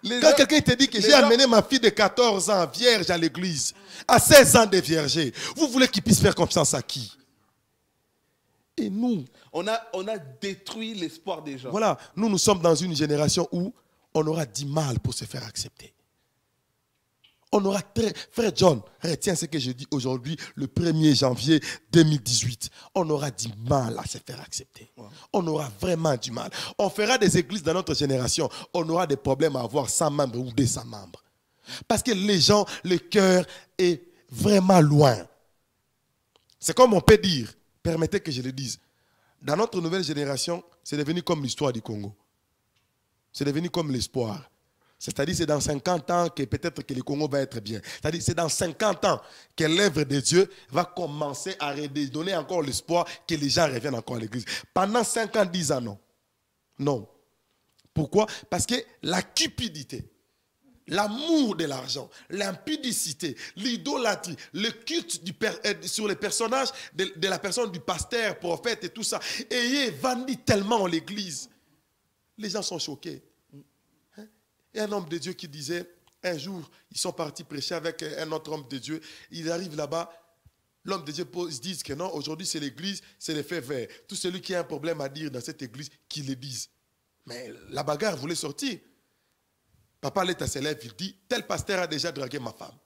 Quand quelqu'un te dit que j'ai amené ma fille de 14 ans vierge à l'église, à 16 ans de vierger, vous voulez qu'il puisse faire confiance à qui? Et nous, on a détruit l'espoir des gens. Voilà, nous sommes dans une génération où on aura du mal pour se faire accepter. On aura Frère John, retiens ce que je dis aujourd'hui, le 1er janvier 2018. On aura du mal à se faire accepter. Wow. On aura vraiment du mal. On fera des églises dans notre génération. On aura des problèmes à avoir 100 membres ou 200 membres. Parce que les gens, le cœur est vraiment loin. C'est comme on peut dire, permettez que je le dise, dans notre nouvelle génération, c'est devenu comme l'histoire du Congo. C'est devenu comme l'espoir. C'est-à-dire c'est dans 50 ans que peut-être que le Congo va être bien. C'est-à-dire c'est dans 50 ans que l'œuvre de Dieu va commencer à redonner encore l'espoir que les gens reviennent encore à l'église. Pendant 5 ans, 10 ans, non. Non. Pourquoi? Parce que la cupidité, l'amour de l'argent, l'impudicité, l'idolâtrie, le culte sur les personnages de la personne du pasteur, prophète et tout ça, ayez vendu tellement l'église. Les gens sont choqués. Il y a un homme de Dieu qui disait, un jour, ils sont partis prêcher avec un autre homme de Dieu. Il arrive là-bas, L'homme de Dieu se dit que non, aujourd'hui c'est l'église, c'est les faits verts. Tout celui qui a un problème à dire dans cette église, qu'il le dise. Mais la bagarre voulait sortir. Papa allait à ses lèvres, il dit, tel pasteur a déjà dragué ma femme.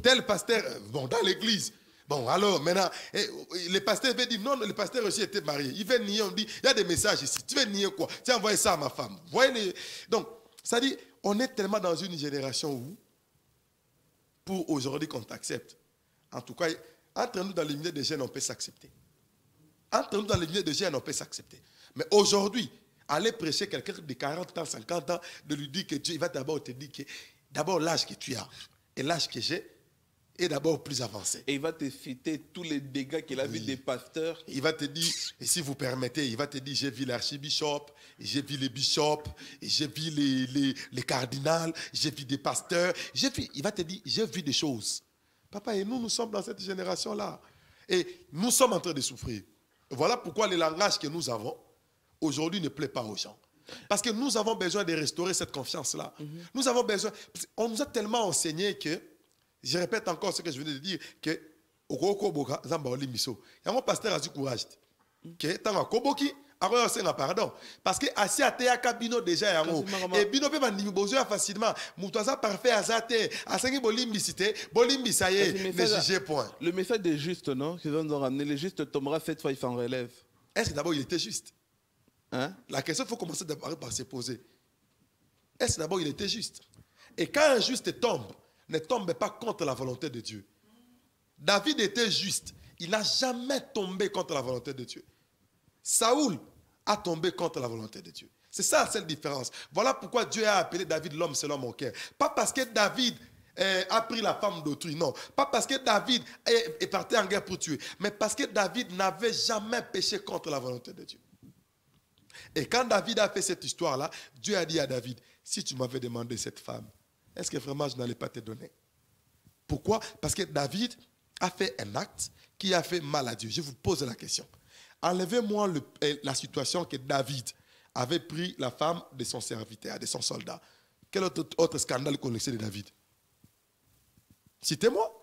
Tel pasteur, bon, dans l'église. Bon, alors, maintenant, les pasteurs veulent dire, non, le pasteur aussi était marié. Il veut nier, on dit, il y a des messages ici. Tu veux nier quoi? Tu as envoyé ça à ma femme. Voyez les... Donc, ça dit, on est tellement dans une génération où, pour aujourd'hui qu'on t'accepte, en tout cas, entre nous dans les milieux de jeunes, on peut s'accepter. Entre nous dans les milieux de jeunes, on peut s'accepter. Mais aujourd'hui, aller prêcher quelqu'un de 40 ans, 50 ans, de lui dire que Dieu, il va d'abord te dire que d'abord l'âge que tu as et l'âge que j'ai est d'abord plus avancé. Et il va te citer tous les dégâts qu'il a vu des pasteurs. Il va te dire, et si vous permettez, il va te dire, j'ai vu l'archibishop, j'ai vu les bishops, j'ai vu les cardinals, j'ai vu des pasteurs, il va te dire, j'ai vu des choses. Papa, et nous sommes dans cette génération-là. Et nous sommes en train de souffrir. Voilà pourquoi le langage que nous avons, aujourd'hui, ne plaît pas aux gens. Parce que nous avons besoin de restaurer cette confiance-là. Nous avons besoin... On nous a tellement enseigné que, je répète encore ce que je venais de dire, que il y a un pasteur a du courage. Que tant Koboki, pardon. Parce que assis à terre cabino déjà et bino peut manipuler besoin facilement. Mutoza parfait azate, asengi bolimbisité, bolimbisaye, ne jugez point. Le message des justes, non, qu'ils vont nous ramener, les justes tombera 7 fois, il s'en relève. Est-ce que d'abord il était juste? Hein? La question, il faut commencer d'abord par se poser. Est-ce que d'abord il était juste? Et quand un juste tombe, ne tombe pas contre la volonté de Dieu. David était juste. Il n'a jamais tombé contre la volonté de Dieu. Saoul a tombé contre la volonté de Dieu. C'est ça la seule différence. Voilà pourquoi Dieu a appelé David l'homme selon mon cœur. Pas parce que David a pris la femme d'autrui, non. Pas parce que David est parti en guerre pour tuer, mais parce que David n'avait jamais péché contre la volonté de Dieu. Et quand David a fait cette histoire-là, Dieu a dit à David, si tu m'avais demandé cette femme, est-ce que vraiment je n'allais pas te donner? Pourquoi? Parce que David a fait un acte qui a fait mal à Dieu. Je vous pose la question. Enlevez-moi la situation que David avait pris la femme de son serviteur, de son soldat. Quel autre scandale connaissez de David? Citez-moi.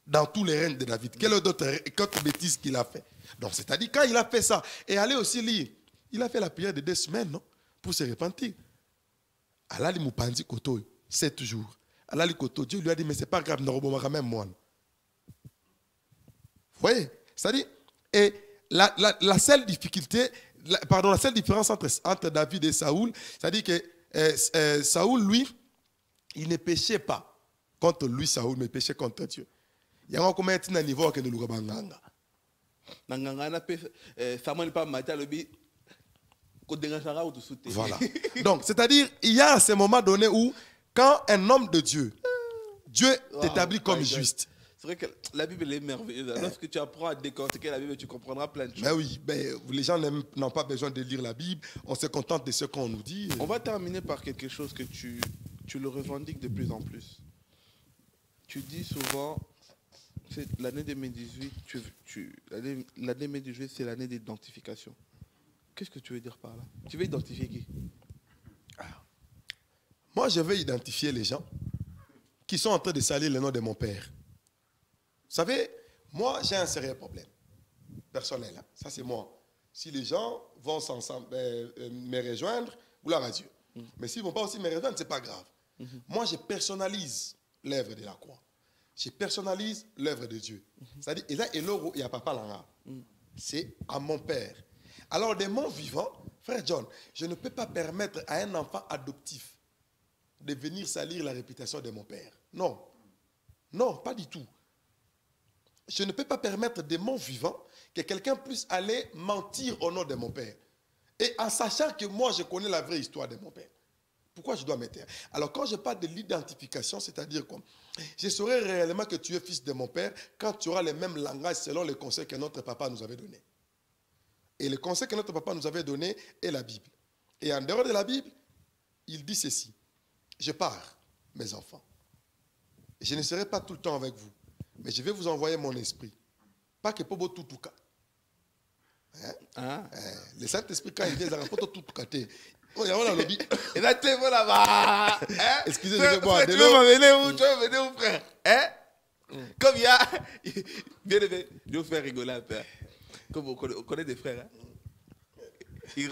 Dans tous les règnes de David, quelle autre bêtise qu'il a fait? Donc, c'est-à-dire, quand il a fait ça, et allez aussi lire, il a fait la prière de 2 semaines, non? Pour se repentir. Allah lui moupandi koto, 7 jours. Allah lui koto, Dieu lui a dit, mais c'est pas grave, n'aurons même moi. Vous voyez? C'est-à-dire, et la seule difficulté, la seule différence entre David et Saoul, c'est-à-dire que Saoul, lui, il ne péchait pas contre lui, Saoul, mais il péchait contre Dieu. Il y a combien de niveau que nous avons. Voilà. Donc, c'est-à-dire, il y a à ce moment donné où, quand un homme de Dieu, Dieu t'établit comme juste. C'est vrai que la Bible est merveilleuse. Lorsque tu apprends à décortiquer la Bible, tu comprendras plein de choses. Mais oui, les gens n'ont pas besoin de lire la Bible. On se contente de ce qu'on nous dit. On va terminer par quelque chose que tu le revendiques de plus en plus. Tu dis souvent, l'année 2018, l'année 2018, c'est l'année d'identification. Qu'est-ce que tu veux dire par là? Tu veux identifier qui? Moi, je veux identifier les gens qui sont en train de salir le nom de mon père. Vous savez, moi, j'ai un sérieux problème personnel. Ça, c'est moi. Si les gens vont me rejoindre, gloire à Dieu. Mais s'ils ne vont pas aussi me rejoindre, ce n'est pas grave. Moi, je personnalise l'œuvre de la croix. Je personnalise l'œuvre de Dieu. C'est-à-dire, et là, il y a papa là. C'est à mon père. Alors, de mon vivant, frère John, je ne peux pas permettre à un enfant adoptif de venir salir la réputation de mon père. Non. Non, pas du tout. Je ne peux pas permettre de mon vivant que quelqu'un puisse aller mentir au nom de mon père. Et en sachant que moi, je connais la vraie histoire de mon père. Pourquoi je dois me taire? Alors, quand je parle de l'identification, c'est-à-dire quoi? Je saurai réellement que tu es fils de mon père quand tu auras le même langage selon les conseils que notre papa nous avait donnés. Et le conseil que notre papa nous avait donné est la Bible. Et en dehors de la Bible, il dit ceci. Je pars, mes enfants. Je ne serai pas tout le temps avec vous. Mais je vais vous envoyer mon esprit. Pas que pour tout cas. Le Saint-Esprit, quand il vient, il va tout cas. Il y a un lobby. Et là, tu es là-bas. Excusez-moi. Tu veux m'amener où? Tu veux venir où, frère? Comme il y a... Bien aimé, je vais vous faire rigoler un peu. Comme on connaît des frères. Hein. Il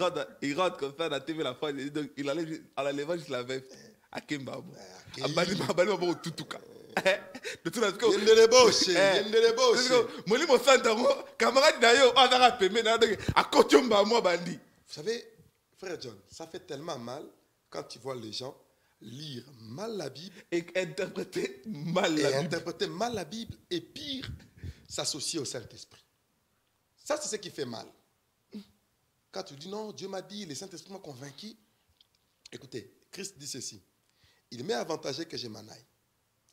rentre comme ça dans la TV la fois. Donc il enlève en enlevant juste la veste. À Kemba. À Balima au Tutuka. De tout cas, il y a des débauches. Il y a des débauches. Moi, je suis camarade d'ailleurs, on a rappelé, à Kochomba, moi, Bandi. Vous savez, frère John, ça fait tellement mal quand tu vois les gens lire mal la Bible et interpréter mal la Bible et pire, s'associer au Saint-Esprit. Ça, c'est ce qui fait mal. Quand tu dis non, Dieu m'a dit, le Saint-Esprit m'a convaincu. Écoutez, Christ dit ceci. Il m'est avantagé que je m'en aille.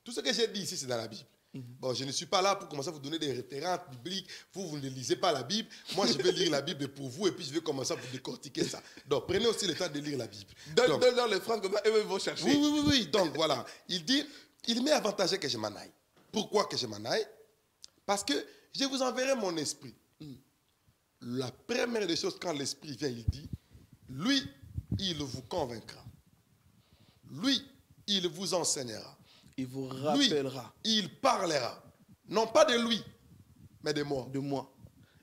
Tout ce que j'ai dit ici, c'est dans la Bible. Bon, je ne suis pas là pour commencer à vous donner des références bibliques. Vous ne lisez pas la Bible. Moi, je vais lire la Bible pour vous et puis je vais commencer à vous décortiquer ça. Donc, prenez aussi le temps de lire la Bible. Donne les phrases comme ça, eux vont chercher. Oui. Donc, voilà. Il dit, il m'est avantagé que je m'en aille. Pourquoi que je m'en aille? Parce que je vous enverrai mon esprit. La première des choses, quand l'esprit vient, il dit, lui, il vous convaincra. Lui, il vous enseignera. Il vous rappellera. Lui, il parlera. Non pas de lui, mais de moi. De moi.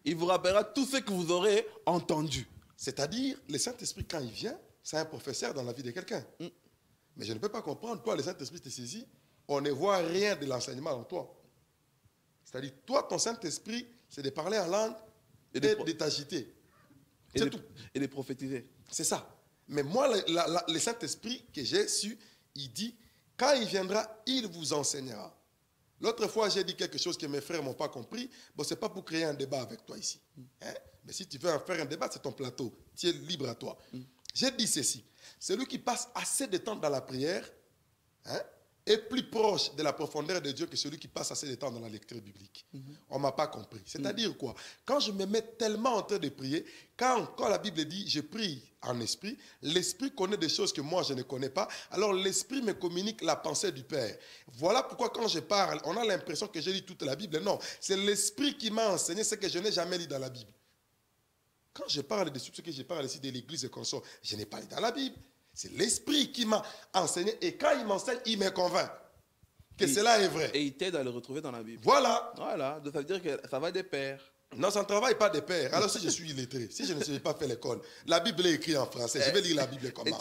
Il vous rappellera tout ce que vous aurez entendu. C'est-à-dire, le Saint-Esprit, quand il vient, c'est un professeur dans la vie de quelqu'un. Mais je ne peux pas comprendre, toi, le Saint-Esprit te saisit, on ne voit rien de l'enseignement en toi. C'est-à-dire, toi, ton Saint-Esprit, c'est de parler en langue et de t'agiter. C'est tout. Et de prophétiser. C'est ça. Mais moi, le Saint-Esprit que j'ai su, il dit, quand il viendra, il vous enseignera. L'autre fois, j'ai dit quelque chose que mes frères n'ont pas compris. Bon, ce n'est pas pour créer un débat avec toi ici. Hein? Mais si tu veux en faire un débat, c'est ton plateau. Tu es libre à toi. J'ai dit ceci. Celui qui passe assez de temps dans la prière est plus proche de la profondeur de Dieu que celui qui passe assez de temps dans la lecture biblique. On ne m'a pas compris. C'est-à-dire quoi? Quand je me mets tellement en train de prier, quand la Bible dit « je prie en esprit », l'esprit connaît des choses que moi je ne connais pas, alors l'esprit me communique la pensée du Père. Voilà pourquoi quand je parle, on a l'impression que j'ai lu toute la Bible. Non, c'est l'esprit qui m'a enseigné ce que je n'ai jamais lu dans la Bible. Quand je parle de ce que je parle ici de l'église et consort, je n'ai pas lu dans la Bible. C'est l'esprit qui m'a enseigné et quand il m'enseigne, il me convainc que cela est vrai. Et il t'aide à le retrouver dans la Bible. Voilà. Voilà, donc ça veut dire que ça va des pairs. Non, ça ne travaille pas de pair. Alors si je suis illettré, si je ne sais pas faire l'école, la Bible est écrite en français, je vais lire la Bible comment?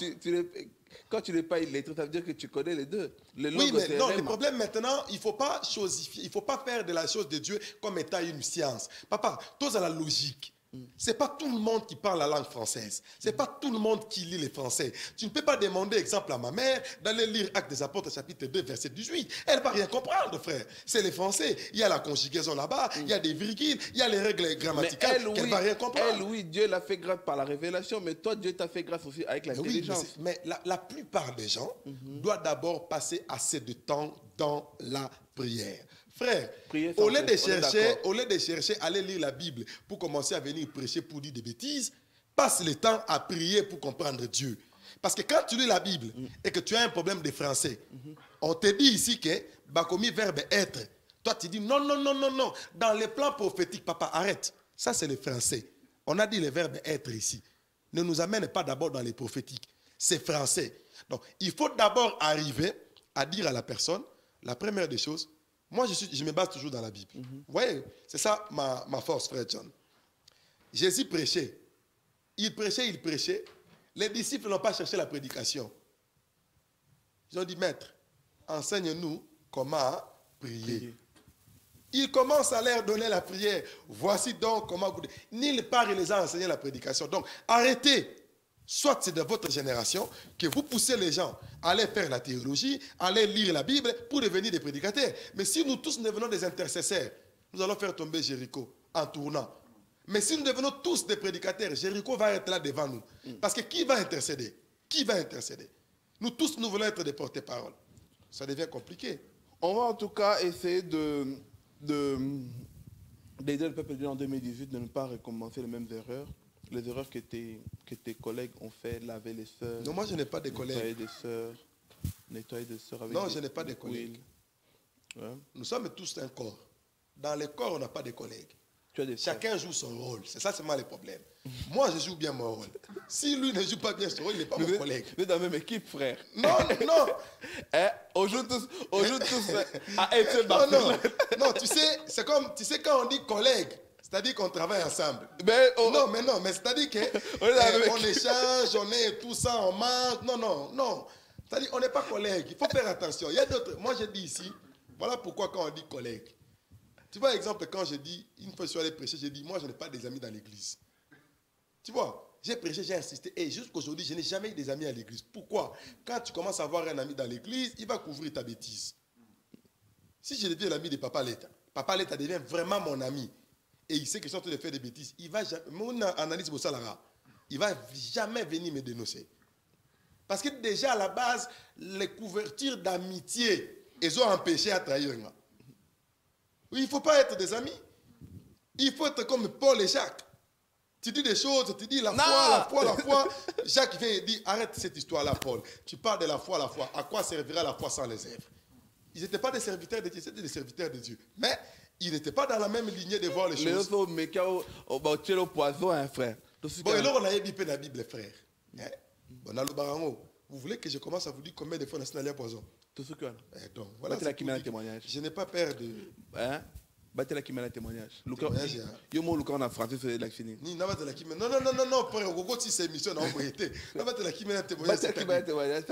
Quand tu n'es pas illettré, ça veut dire que tu connais les deux. Oui, mais non, le problème maintenant, il ne faut pas chosifier, il ne faut pas faire de la chose de Dieu comme étant une science. Papa, tous à la logique. Ce n'est pas tout le monde qui parle la langue française. Ce n'est pas tout le monde qui lit les français. Tu ne peux pas demander, exemple, à ma mère d'aller lire Actes des Apôtres, chapitre 2, verset 18. Elle ne va rien comprendre, frère. C'est les français. Il y a la conjugaison là-bas, il y a des virgules, il y a les règles grammaticales qu'elle ne va rien comprendre. Elle, oui, Dieu l'a fait grâce par la révélation, mais toi, Dieu t'a fait grâce aussi avec l'intelligence. Oui, mais la plupart des gens doivent d'abord passer assez de temps dans la prière. Frère, au lieu de chercher à aller lire la Bible pour commencer à venir prêcher pour dire des bêtises, passe le temps à prier pour comprendre Dieu. Parce que quand tu lis la Bible et que tu as un problème de français, on te dit ici que Bakomi verbe être. Toi, tu dis non. Dans les plans prophétiques, papa, arrête. Ça, c'est le français. On a dit le verbe être ici. Ne nous amène pas d'abord dans les prophétiques. C'est français. Donc, il faut d'abord arriver à dire à la personne, la première des choses, moi, je me base toujours dans la Bible. Vous voyez, c'est ça ma force, frère John. Jésus prêchait. Il prêchait. Les disciples n'ont pas cherché la prédication. Ils ont dit, maître, enseigne-nous comment prier. Il commence à leur donner la prière. Voici donc comment vous... Nulle part, il les a enseigné la prédication. Donc, arrêtez. Soit c'est de votre génération que vous poussez les gens à aller faire la théologie, à aller lire la Bible pour devenir des prédicateurs. Mais si nous tous devenons des intercesseurs, nous allons faire tomber Jéricho en tournant. Mais si nous devenons tous des prédicateurs, Jéricho va être là devant nous. Parce que qui va intercéder? Qui va intercéder? Nous tous, nous voulons être des porte-paroles. Ça devient compliqué. On va en tout cas essayer d'aider le peuple de Dieu en 2018 de ne pas recommencer les mêmes erreurs. Les erreurs que tes collègues ont fait, laver les sœurs. Non, moi je n'ai pas de collègues. Nettoyer des sœurs avec non, je n'ai pas de collègues. Ouais. Nous sommes tous un corps. Dans le corps, on n'a pas de collègues. Tu as des Chacun joue son rôle. C'est ça seulement le problème. Moi, je joue bien mon rôle. Si lui ne joue pas bien son rôle, il n'est pas mon collègue. Vous êtes dans la même équipe, frère. Non, non. On joue tous à FC Barcelone. Non, tu sais, c'est comme, tu sais, quand on dit collègue, c'est-à-dire qu'on travaille ensemble. Mais mais c'est-à-dire qu'on échange, on est tout ça, on mange. Non. C'est-à-dire qu'on n'est pas collègue. Il faut faire attention. Il y a d'autres. Moi, j'ai dit ici, voilà pourquoi quand on dit collègue. Tu vois, exemple, quand je dis, une fois que je suis allé prêcher, j'ai dit, moi, je n'ai pas des amis dans l'église. Tu vois, j'ai prêché, j'ai insisté. Et jusqu'aujourd'hui, je n'ai jamais eu des amis à l'église. Pourquoi? Quand tu commences à avoir un ami dans l'église, il va couvrir ta bêtise. Si je deviens l'ami de Papa Leta devient vraiment mon ami. Et il sait que je suis en train de faire des bêtises. Il va jamais, mon analyse pour ça, il va jamais venir me dénoncer. Parce que déjà, à la base, les couvertures d'amitié, elles ont empêché à trahir moi. Il ne faut pas être des amis. Il faut être comme Paul et Jacques. Tu dis des choses, tu dis la foi. Jacques vient et dit, arrête cette histoire-là, Paul. Tu parles de la foi. À quoi servira la foi sans les œuvres? Ils n'étaient pas des serviteurs de Dieu, c'était des serviteurs de Dieu. Mais ils n'étaient pas dans la même lignée de voir les choses. Les autres, mais quand on tire le poison, hein, frère. Bon, et là, on a édité la Bible, frère. Bon, dans le barango, vous voulez que je commence à vous dire combien de fois on a signalé un poison? Tout ce qu'on a. Donc, voilà. Témoignage. Je n'ai pas peur de. Hein? Battez qui mène un témoignage. Témoignage, yo mo Lucas en français c'est la fini. Ni na battez qui mène. Non, frère, Gogo si c'est émission on va été. Na battez qui mène un témoignage. Battez qui mène un témoignage.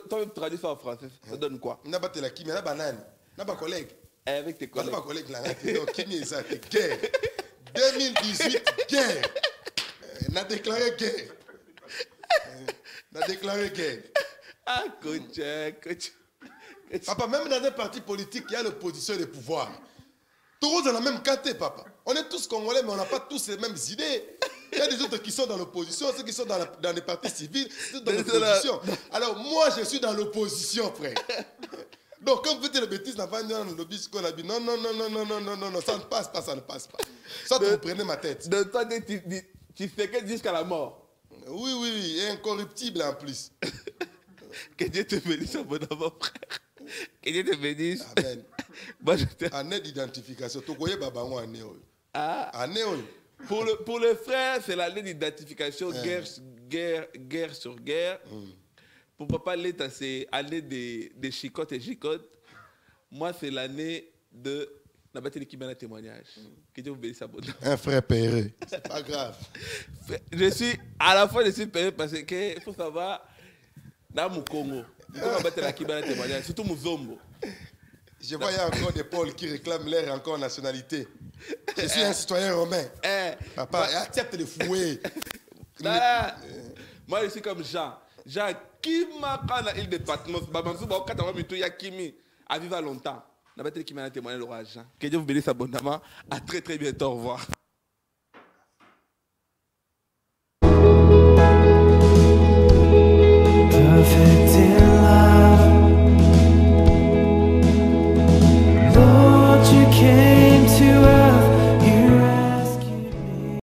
Toi même traduis ça en français, ça donne quoi? Na battez qui mène banane. Na ba collègue. Avec tes collègues. Na ba collègue là, donc qui mène ça guerre. 2018 guerre. N'a déclaré guerre. Ah, coach. Papa, même dans un parti politique, il y a l'opposition et le pouvoir. Tous dans la même caté, papa. On est tous Congolais, mais on n'a pas tous les mêmes idées. Il y a des autres qui sont dans l'opposition, ceux qui sont dans les partis civils, ceux dans l'opposition. Alors, moi, je suis dans l'opposition, frère. Donc, quand vous faites les bêtises, dans le lobby, qu'on a dit non, ça ne passe pas. Ça, vous prenez ma tête. De toi, tu fais que jusqu'à la mort. Oui, et incorruptible en plus. Que Dieu te bénisse abondamment, frère. Que Dieu te bénisse. Amen. Moi, année d'identification. Pour le frère, c'est l'année d'identification, guerre sur guerre. Pour Papa Leta, c'est l'année de chicotte et chicotte. Moi, c'est l'année de la bataille qui mène un témoignage. Que Dieu vous bénisse abondamment. Un frère péré. C'est pas grave. À la fois, je suis péré parce qu'il faut savoir, dans mon Congo, il faut battre la qui mène un témoignage, surtout mon Zombo. Je vois, il y a encore des Pauls qui réclament leur encore nationalité. Je suis un citoyen romain. Papa, accepte de fouer. Moi, je suis comme Jean. Jean, qui m'a quand la île de Patmos, il y a Kimi, à vivre longtemps. La bataille qui m'a témoigné le roi Jean. Que Dieu vous bénisse abondamment. À très très bientôt. Au revoir.